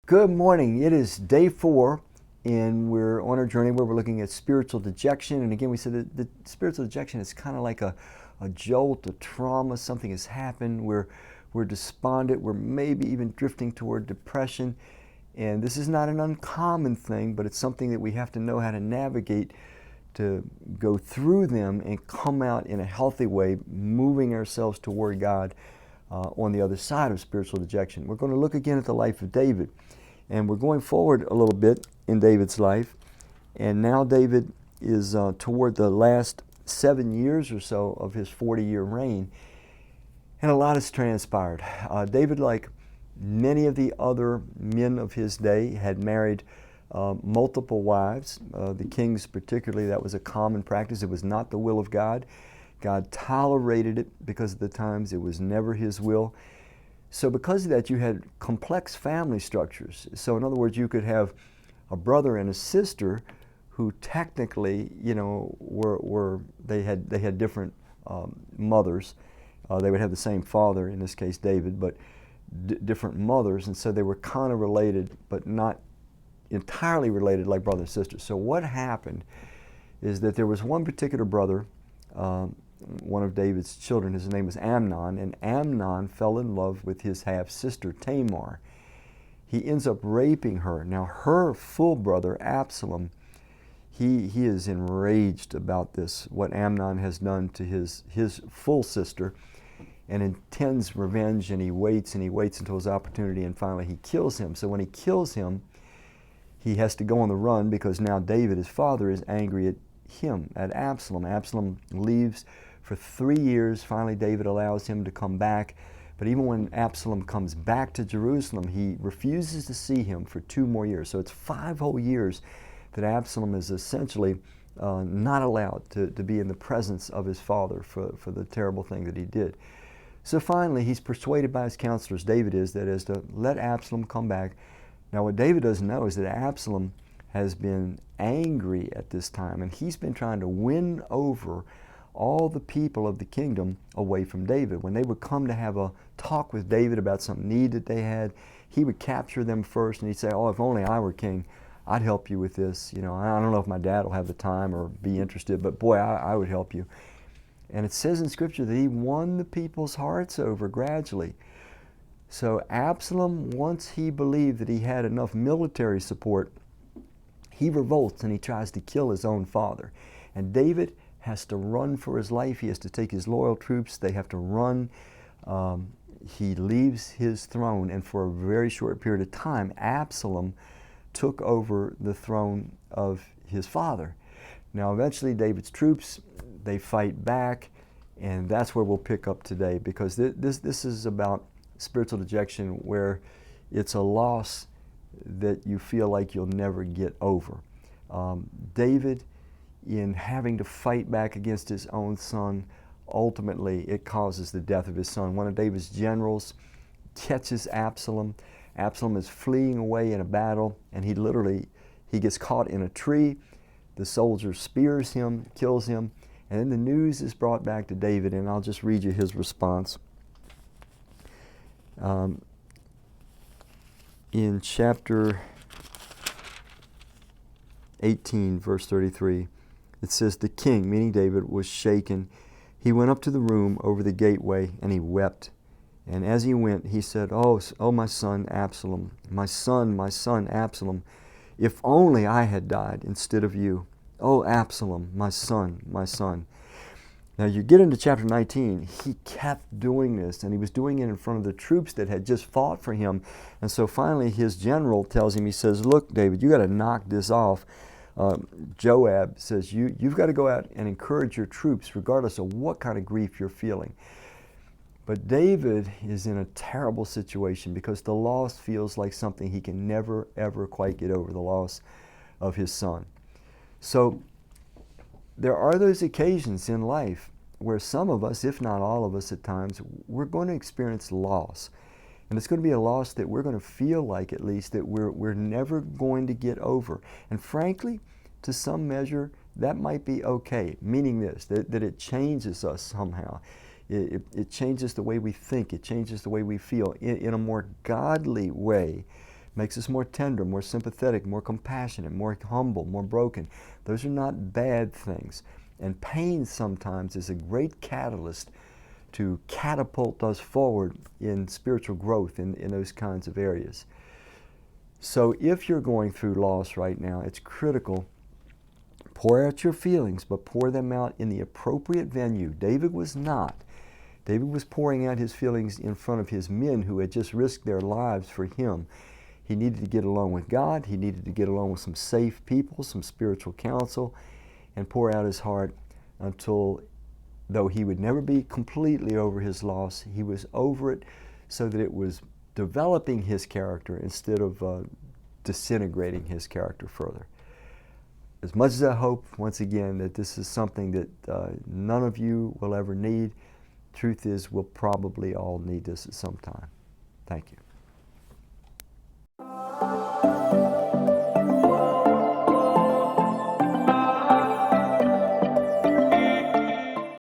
Good morning. It is day 4, and we're on our journey where we're looking at spiritual dejection. And again, we said that the spiritual dejection is kind of like a jolt, a trauma. Something has happened. We're despondent. We're maybe even drifting toward depression. And this is not an uncommon thing, but it's something that we have to know how to navigate to go through them and come out in a healthy way, moving ourselves toward God on the other side of spiritual dejection. We're going to look again at the life of David. And we're going forward a little bit in David's life. And now David is toward the last 7 years or so of his 40-year reign. And a lot has transpired. David, like many of the other men of his day, had married multiple wives. The kings particularly, that was a common practice. It was not the will of God. God tolerated it because of the times. It was never His will. So because of that, you had complex family structures. So in other words, you could have a brother and a sister who technically, they had different mothers. They would have the same father, in this case David, but different mothers, and so they were kind of related, but not entirely related like brother and sister. So what happened is that there was one particular brother, one of David's children. His name was Amnon, and Amnon fell in love with his half-sister Tamar. He ends up raping her. Now her full brother Absalom, he is enraged about this, what Amnon has done to his full sister, and intends revenge, and he waits until his opportunity, and finally he kills him. So when he kills him, he has to go on the run because now David, his father, is angry at him, at Absalom. Absalom leaves for 3 years. Finally, David allows him to come back. But even when Absalom comes back to Jerusalem, he refuses to see him for 2 more years. So it's 5 whole years that Absalom is essentially not allowed to be in the presence of his father for the terrible thing that he did. So finally, he's persuaded by his counselors, David is, that is to let Absalom come back. Now what David doesn't know is that Absalom has been angry at this time, and he's been trying to win over all the people of the kingdom away from David. When they would come to have a talk with David about some need that they had, he would capture them first, and he'd say, "Oh, if only I were king, I'd help you with this. I don't know if my dad will have the time or be interested, but boy, I would help you." And it says in Scripture that he won the people's hearts over gradually. So Absalom, once he believed that he had enough military support, he revolts and he tries to kill his own father. And David has to run for his life. He has to take his loyal troops. They have to run. He leaves his throne, and for a very short period of time, Absalom took over the throne of his father. Now eventually David's troops, they fight back, and that's where we'll pick up today, because this is about spiritual dejection, where it's a loss that you feel like you'll never get over. David, in having to fight back against his own son, ultimately it causes the death of his son. One of David's generals catches Absalom. Absalom is fleeing away in a battle, and he gets caught in a tree. The soldier spears him, kills him, and then the news is brought back to David, and I'll just read you his response. In chapter 18, verse 33, it says, "The king," meaning David, "was shaken. He went up to the room over the gateway, and he wept. And as he went, he said, oh, my son Absalom, my son Absalom, if only I had died instead of you. Oh, Absalom, my son, my son." Now you get into chapter 19, he kept doing this, and he was doing it in front of the troops that had just fought for him. And so finally his general tells him, he says, "Look, David, you got to knock this off." Joab says, you've got to go out and encourage your troops regardless of what kind of grief you're feeling. But David is in a terrible situation because the loss feels like something he can never, ever quite get over, the loss of his son. So there are those occasions in life where some of us, if not all of us at times, we're going to experience loss. And it's going to be a loss that we're going to feel like, at least, that we're never going to get over. And frankly, to some measure, that might be okay, meaning this, that it changes us somehow. It changes the way we think. It changes the way we feel in a more godly way, Makes us more tender, more sympathetic, more compassionate, more humble, more broken. Those are not bad things. And pain sometimes is a great catalyst to catapult us forward in spiritual growth in those kinds of areas. So if you're going through loss right now, it's critical. Pour out your feelings, but pour them out in the appropriate venue. David was not. David was pouring out his feelings in front of his men who had just risked their lives for him. He needed to get along with God. He needed to get along with some safe people, some spiritual counsel, and pour out his heart until, though he would never be completely over his loss, he was over it so that it was developing his character instead of disintegrating his character further. As much as I hope, once again, that this is something that none of you will ever need, truth is we'll probably all need this at some time. Thank you.